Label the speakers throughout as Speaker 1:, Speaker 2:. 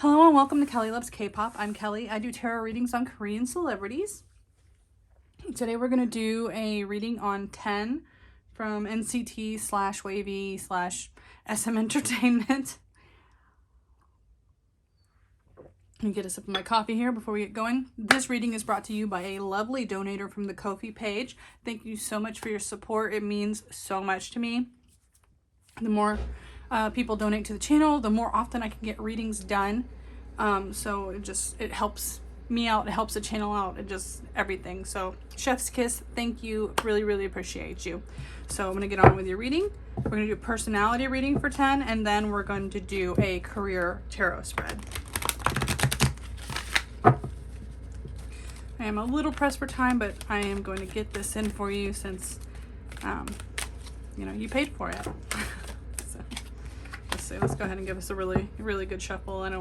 Speaker 1: Hello and welcome to Kelly Loves K-Pop. I'm Kelly. I do tarot readings on Korean celebrities. Today we're going to do a reading on 10 from NCT / WAYV / SM Entertainment. Let me get a sip of my coffee here before we get going. This reading is brought to you by a lovely donator from the Ko-fi page. Thank you so much for your support. It means so much to me. The more people donate to the channel, the more often I can get readings done. So it helps me out, it helps the channel out, it just everything. So chef's kiss, thank you, really appreciate you. So I'm gonna get on with your reading. We're gonna do a personality reading for 10, and then we're going to do a career tarot spread. I am a little pressed for time, but I am going to get this in for you since you know, you paid for it. Let's go ahead and give us a really good shuffle. I've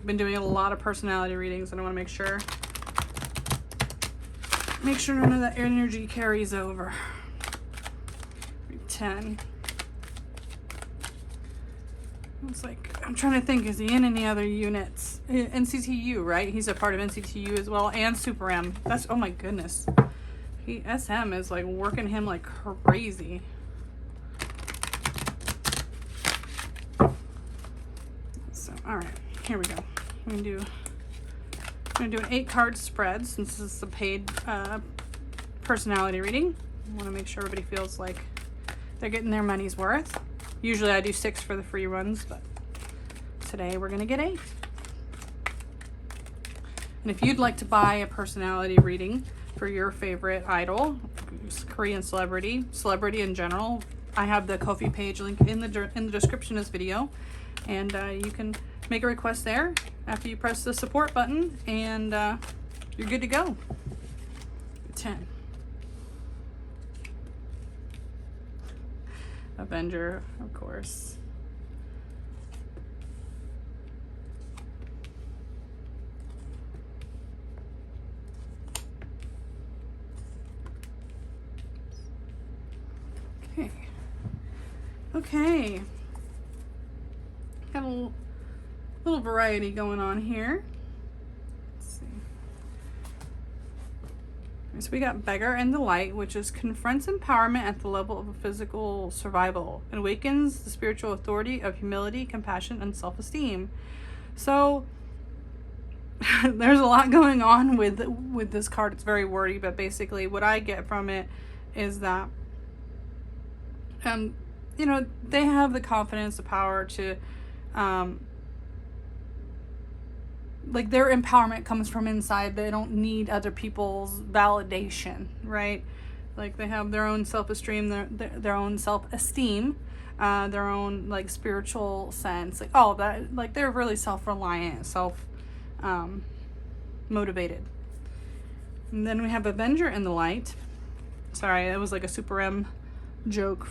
Speaker 1: been doing a lot of personality readings, and I want to make sure none of that energy carries over. 10. It's like, I'm trying to think, is he in any other units? NCTU, right? He's a part of NCTU as well, and SUPERM. That's, oh my goodness. SM is like working him like crazy. All right, here we go. I'm gonna do an 8-card spread since this is a paid personality reading. I want to make sure everybody feels like they're getting their money's worth. Usually I do 6 for the free runs, but today we're gonna get 8. And if you'd like to buy a personality reading for your favorite idol, Korean celebrity in general, I have the Ko-fi page link in the description of this video, and you can make a request there after you press the support button, and you're good to go. 10. Avenger, of course. Okay. Got a little variety going on here. Let's see. So we got Beggar in the Light, which is confronts empowerment at the level of physical survival and awakens the spiritual authority of humility, compassion, and self-esteem. So there's a lot going on with this card. It's very wordy, but basically what I get from it is that you know, they have the confidence, the power to like, their empowerment comes from inside. They don't need other people's validation, right? Like, they have their own self-esteem, their own self-esteem, their own like spiritual sense, like all of that. Like, they're really self-reliant, motivated. And then we have Avenger in the Light. Sorry, it was like a SUPERM joke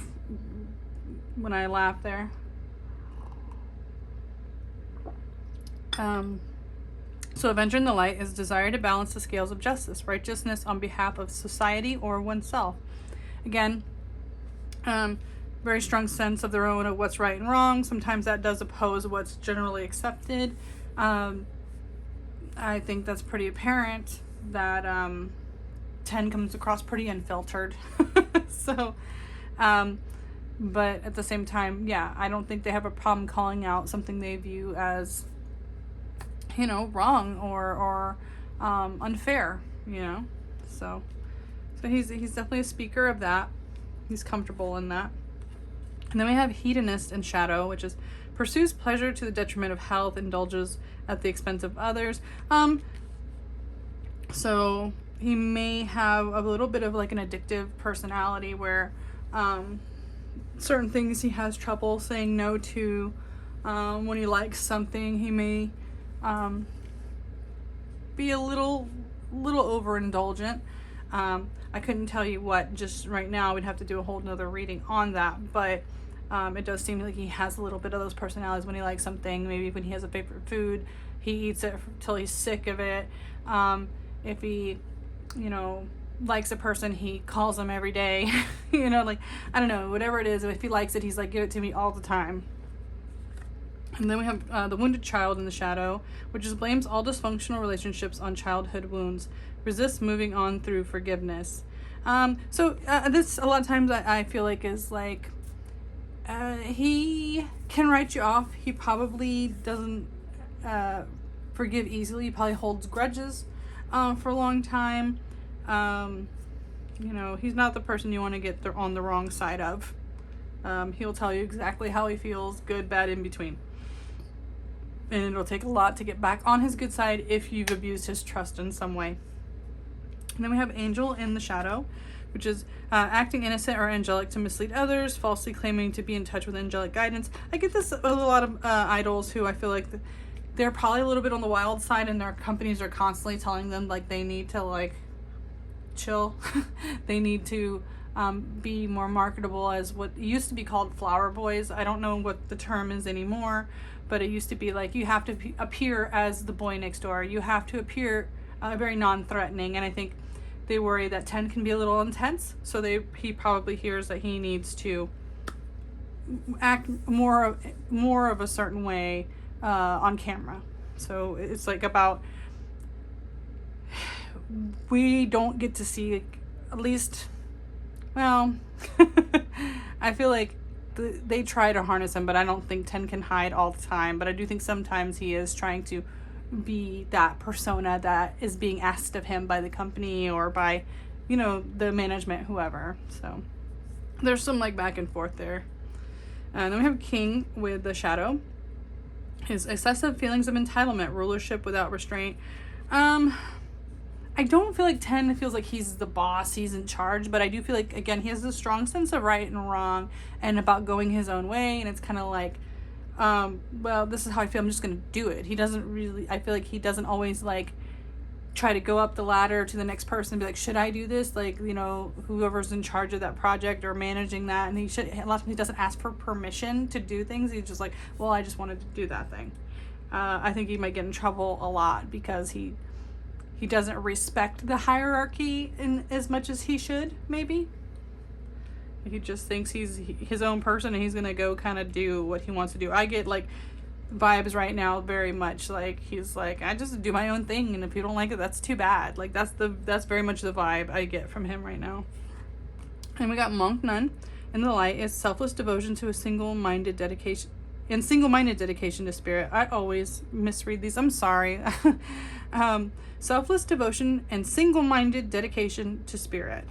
Speaker 1: when I laughed there. So Avenger in the Light is desire to balance the scales of justice, righteousness on behalf of society or oneself. Again, very strong sense of their own of what's right and wrong. Sometimes that does oppose what's generally accepted. I think that's pretty apparent that 10 comes across pretty unfiltered. So, but at the same time, yeah, I don't think they have a problem calling out something they view as, you know, wrong or unfair, you know. So he's definitely a speaker of that. He's comfortable in that. And then we have Hedonist in Shadow, which is pursues pleasure to the detriment of health, indulges at the expense of others. So he may have a little bit of like an addictive personality where certain things he has trouble saying no to. When he likes something, he may be a little overindulgent. I couldn't tell you what just right now. We'd have to do a whole nother reading on that, but it does seem like he has a little bit of those personalities. When he likes something, maybe when he has a favorite food, he eats it till he's sick of it. If he, you know, likes a person, he calls them every day. You know, like, I don't know, whatever it is, if he likes it, he's like, give it to me all the time. And then we have the wounded child in the shadow, which is blames all dysfunctional relationships on childhood wounds, resists moving on through forgiveness. This a lot of times I feel like is like, he can write you off. He probably doesn't forgive easily. He probably holds grudges for a long time. You know, he's not the person you want to get on the wrong side of. He'll tell you exactly how he feels, good, bad, in between. And it'll take a lot to get back on his good side if you've abused his trust in some way. And then we have Angel in the shadow, which is acting innocent or angelic to mislead others, falsely claiming to be in touch with angelic guidance. I get this with a lot of idols who I feel like they're probably a little bit on the wild side, and their companies are constantly telling them like they need to like chill. They need to be more marketable as what used to be called flower boys. I don't know what the term is anymore, but it used to be like you have to appear as the boy next door. You have to appear very non-threatening, and I think they worry that 10 can be a little intense, so he probably hears that he needs to act more of a certain way on camera. So it's like about, we don't get to see, at least, well, I feel like they try to harness him, but I don't think 10 can hide all the time. But I do think sometimes he is trying to be that persona that is being asked of him by the company or by, you know, the management, whoever. So there's some like back and forth there. And then we have King with the shadow. His excessive feelings of entitlement, rulership without restraint. I don't feel like 10 feels like he's the boss, he's in charge, but I do feel like, again, he has a strong sense of right and wrong and about going his own way, and it's kind of like, well, this is how I feel, I'm just going to do it. He doesn't really, I feel like he doesn't always, like, try to go up the ladder to the next person and be like, should I do this? Like, you know, whoever's in charge of that project or managing that, and a lot of times he doesn't ask for permission to do things. He's just like, well, I just wanted to do that thing. I think he might get in trouble a lot because he doesn't respect the hierarchy in as much as he should, maybe. He just thinks he's his own person and he's gonna go kind of do what he wants to do. I get like vibes right now very much like he's like, I just do my own thing, and if you don't like it, that's too bad. Like that's very much the vibe I get from him right now. And we got Monk Nun in the light is selfless devotion to a single-minded dedication to spirit. I always misread these, I'm sorry. Selfless devotion and single-minded dedication to spirit.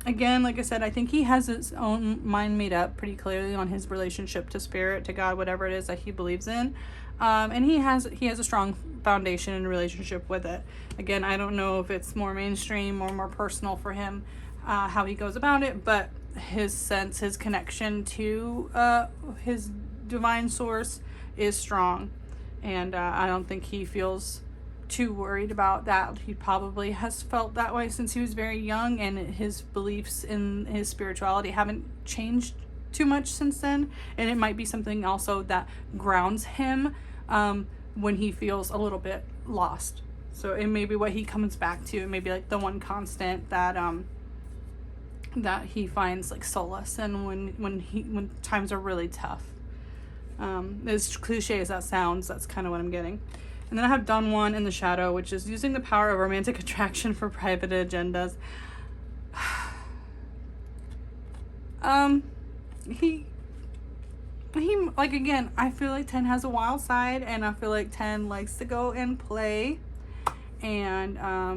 Speaker 1: Again, like I said, I think he has his own mind made up pretty clearly on his relationship to spirit, to God, whatever it is that he believes in. And he has a strong foundation and relationship with it. Again, I don't know if it's more mainstream or more personal for him, how he goes about it, but his connection to his divine source is strong. And I don't think he feels too worried about that. He probably has felt that way since he was very young, and his beliefs in his spirituality haven't changed too much since then. And it might be something also that grounds him when he feels a little bit lost. So it may be what he comes back to. It may be like the one constant that that he finds like solace in when times are really tough. As cliche as that sounds, that's kind of what I'm getting. And then I have Don Juan in the shadow, which is using the power of romantic attraction for private agendas. He like, again, I feel like 10 has a wild side, and I feel like 10 likes to go and play, and I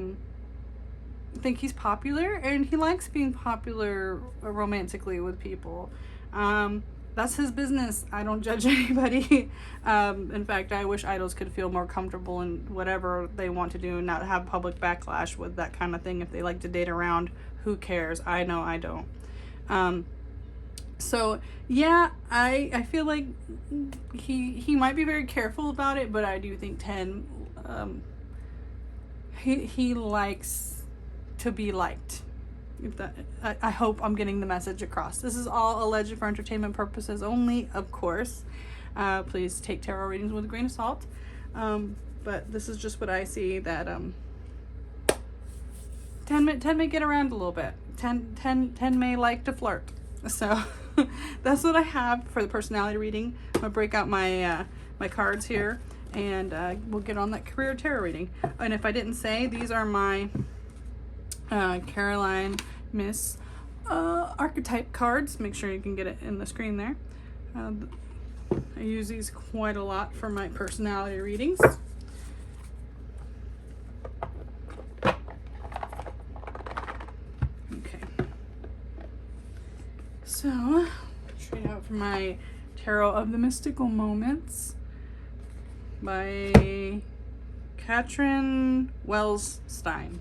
Speaker 1: think he's popular, and he likes being popular romantically with people. That's his business. I don't judge anybody. In fact, I wish idols could feel more comfortable in whatever they want to do and not have public backlash with that kind of thing. If they like to date around, who cares? I know I don't. So yeah, I feel like he might be very careful about it, but I do think 10, he likes to be liked. I hope I'm getting the message across. This is all alleged for entertainment purposes only, of course. Please take tarot readings with a grain of salt. But this is just what I see, that 10 may get around a little bit. 10 may like to flirt. So that's what I have for the personality reading. I'm gonna break out my my cards here, and we'll get on that career tarot reading. And if I didn't say, these are my Caroline Miss archetype cards. Make sure you can get it in the screen there. I use these quite a lot for my personality readings. Okay. So, straight out for my Tarot of the Mystical Moments by Katrin Wellstein.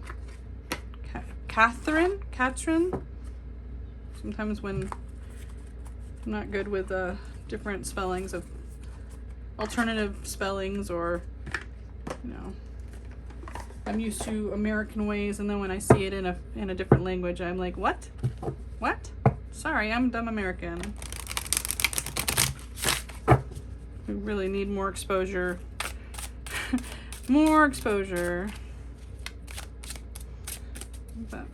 Speaker 1: Katrin. Sometimes when I'm not good with different spellings of alternative spellings, or you know, I'm used to American ways, and then when I see it in a different language, I'm like, what? Sorry, I'm dumb American. We really need more exposure. More exposure. But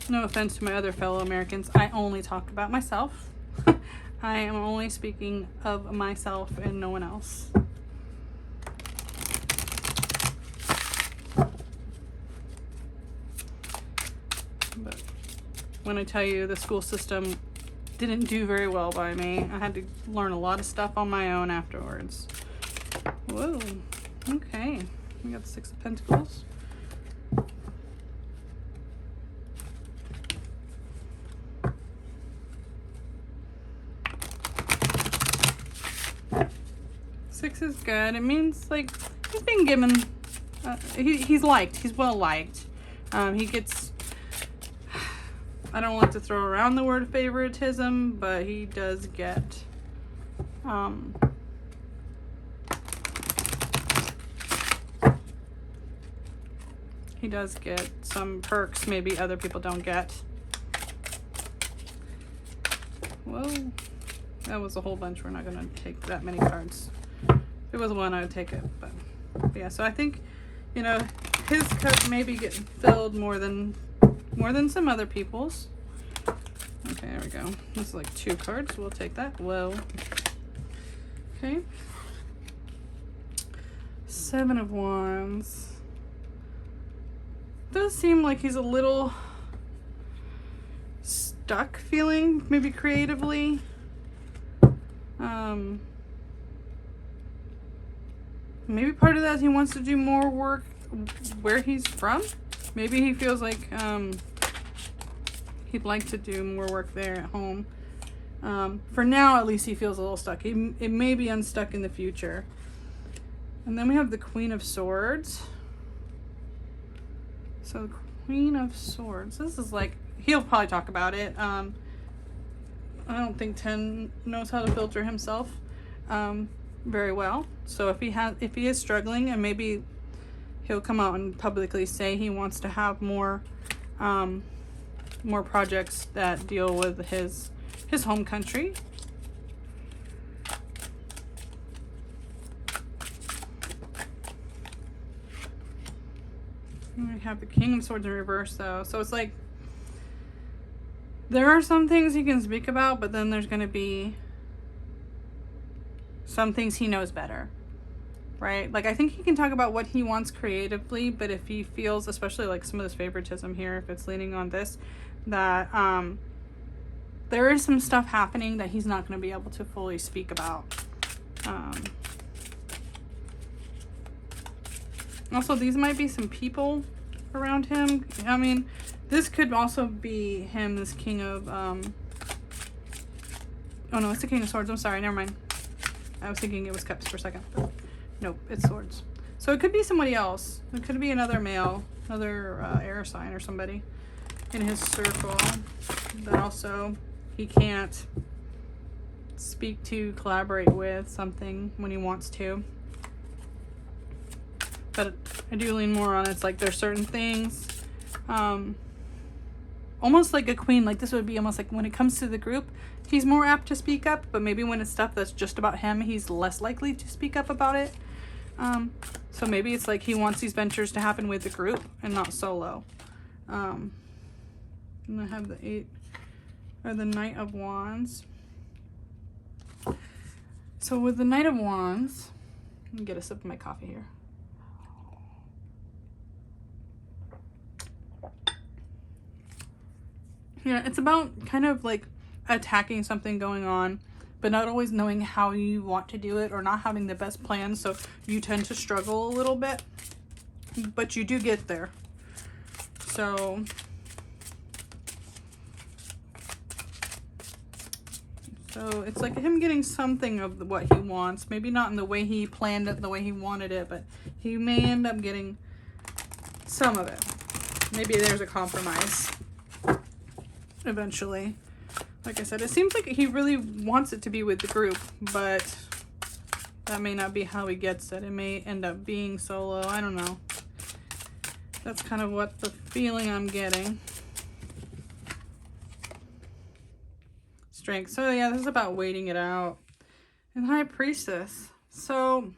Speaker 1: no offense to my other fellow Americans, I only talk about myself. I am only speaking of myself and no one else. But when I tell you the school system didn't do very well by me, I had to learn a lot of stuff on my own afterwards. Whoa, okay. We got the Six of Pentacles. Six is good. It means like he's being given, he's liked, he's well liked. He gets, I don't like to throw around the word favoritism, but he does get, he does get some perks maybe other people don't get. Whoa, that was a whole bunch. We're not gonna take that many cards. If it was one, I would take it, but yeah. So I think, you know, his cup may be getting filled more than some other people's. Okay, there we go. This is like 2 cards. We'll take that. Whoa. Okay. 7 of Wands. Does seem like he's a little stuck feeling, maybe creatively. Maybe part of that is he wants to do more work where he's from. Maybe he feels like he'd like to do more work there at home. For now, at least he feels a little stuck. It may be unstuck in the future. And then we have the Queen of Swords. So the Queen of Swords. This is like, he'll probably talk about it. I don't think Ten knows how to filter himself very well. So if he is struggling, and maybe he'll come out and publicly say he wants to have more projects that deal with his home country. And we have the King of Swords in reverse though. So it's like there are some things he can speak about, but then there's going to be some things he knows better, right? Like I think he can talk about what he wants creatively, but if he feels, especially like some of this favoritism here, if it's leaning on this, that there is some stuff happening that he's not going to be able to fully speak about. Also, these might be some people around him. I mean, this could also be him, this King of, oh no, it's the King of Swords. I'm sorry, never mind. I was thinking it was Cups for a second. But nope, it's Swords. So it could be somebody else. It could be another male, another air sign or somebody in his circle that also he can't speak to, collaborate with something when he wants to. But I do lean more on it's like there's certain things, almost like a queen, like this would be almost like when it comes to the group, he's more apt to speak up, but maybe when it's stuff that's just about him, he's less likely to speak up about it. So maybe it's like he wants these ventures to happen with the group and not solo. And I have the or the Knight of Wands. So with the Knight of Wands, let me get a sip of my coffee here. Yeah, it's about kind of like attacking something going on, but not always knowing how you want to do it, or not having the best plan. So you tend to struggle a little bit, but you do get there. So it's like him getting something of what he wants. Maybe not in the way he planned it, the way he wanted it, but he may end up getting some of it. Maybe there's a compromise eventually. Like I said, it seems like he really wants it to be with the group, but that may not be how he gets it. It may end up being solo. I don't know. That's kind of what the feeling I'm getting. Strength. So yeah, this is about waiting it out. And High Priestess. So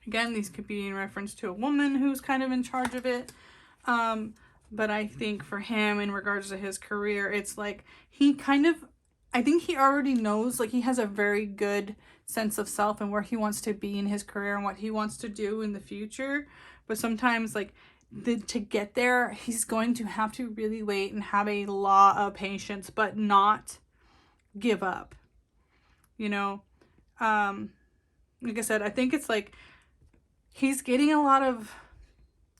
Speaker 1: again, these could be in reference to a woman who's kind of in charge of it. But I think for him, in regards to his career, it's like he kind of, I think he already knows, like he has a very good sense of self and where he wants to be in his career and what he wants to do in the future. But sometimes like to get there, he's going to have to really wait and have a lot of patience, but not give up. You know, like I said, I think it's like he's getting a lot of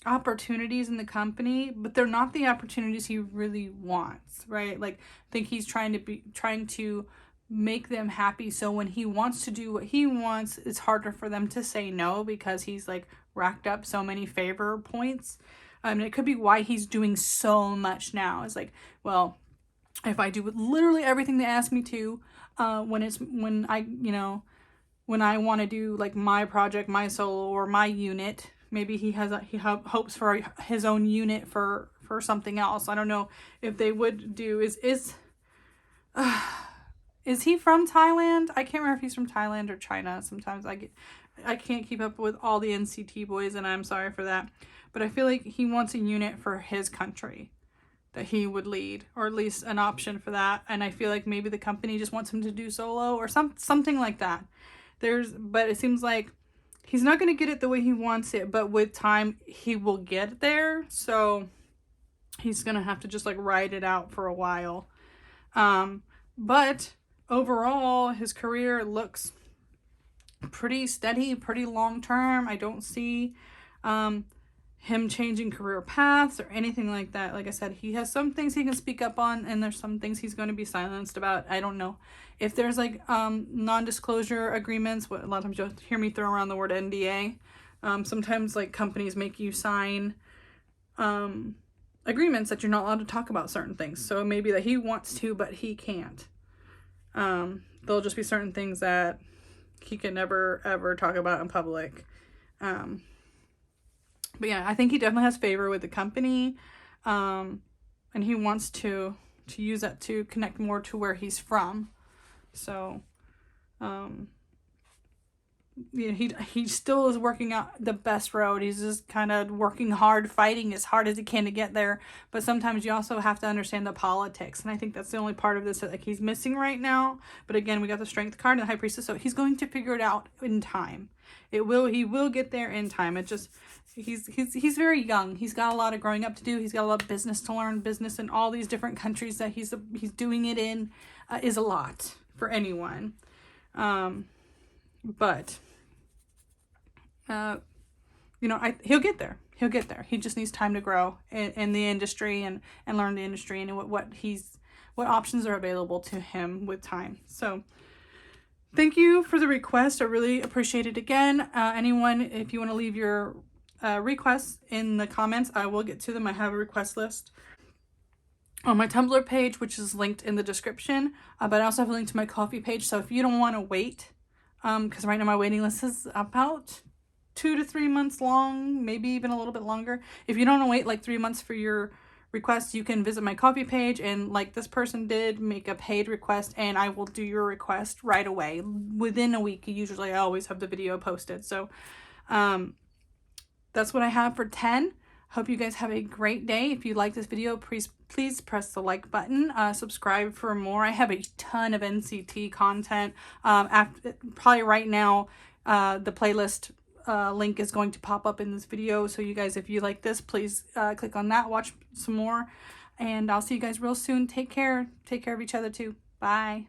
Speaker 1: opportunities in the company, but they're not the opportunities he really wants, right? Like I think he's trying to make them happy, so when he wants to do what he wants, it's harder for them to say no, because he's like racked up so many favor points. And it could be why he's doing so much now. It's like, well, if I do literally everything they ask me to, when I want to do like my project, my solo, or my unit, maybe he hopes for his own unit for something else. I don't know if they would do. Is he from Thailand? I can't remember if he's from Thailand or China. Sometimes I can't keep up with all the NCT boys, and I'm sorry for that. But I feel like he wants a unit for his country that he would lead, or at least an option for that. And I feel like maybe the company just wants him to do solo or something like that. But it seems like he's not going to get it the way he wants it, but with time he will get there. So he's going to have to just like ride it out for a while. But overall, his career looks pretty steady, pretty long term. I don't see him changing career paths or anything like that. Like I said, he has some things he can speak up on, and there's some things he's going to be silenced about. I don't know if there's like non-disclosure agreements. A lot of times you'll hear me throw around the word NDA. Sometimes like companies make you sign agreements that you're not allowed to talk about certain things. So maybe that he wants to, but he can't. There'll just be certain things that he can never ever talk about in public. But yeah, I think he definitely has favor with the company, and he wants to use that to connect more to where he's from. So, he still is working out the best road. He's just kind of working hard, fighting as hard as he can to get there. But sometimes you also have to understand the politics, and I think that's the only part of this that like he's missing right now. But again, we got the Strength card and the High Priestess, so he's going to figure it out in time. He will get there in time. It just he's very young. He's got a lot of growing up to do. He's got a lot of business to learn. Business in all these different countries that he's doing it in is a lot for anyone. But he'll get there. He'll get there. He just needs time to grow in the industry and learn the industry and what options are available to him with time. So thank you for the request. I really appreciate it again. Anyone, if you want to leave your requests in the comments, I will get to them. I have a request list on my Tumblr page, which is linked in the description. But I also have a link to my Ko-fi page. So if you don't want to wait, because right now my waiting list is about 2 to 3 months long, maybe even a little bit longer. If you don't want to wait like 3 months for your request, you can visit my Ko-fi page and, like this person did, make a paid request, and I will do your request right away. Within a week, usually I always have the video posted. So that's what I have for 10. Hope you guys have a great day. If you like this video, please press the like button. Subscribe for more. I have a ton of NCT content. Probably right now, the playlist link is going to pop up in this video. So you guys, if you like this, please click on that, watch some more. And I'll see you guys real soon. Take care. Take care of each other too. Bye.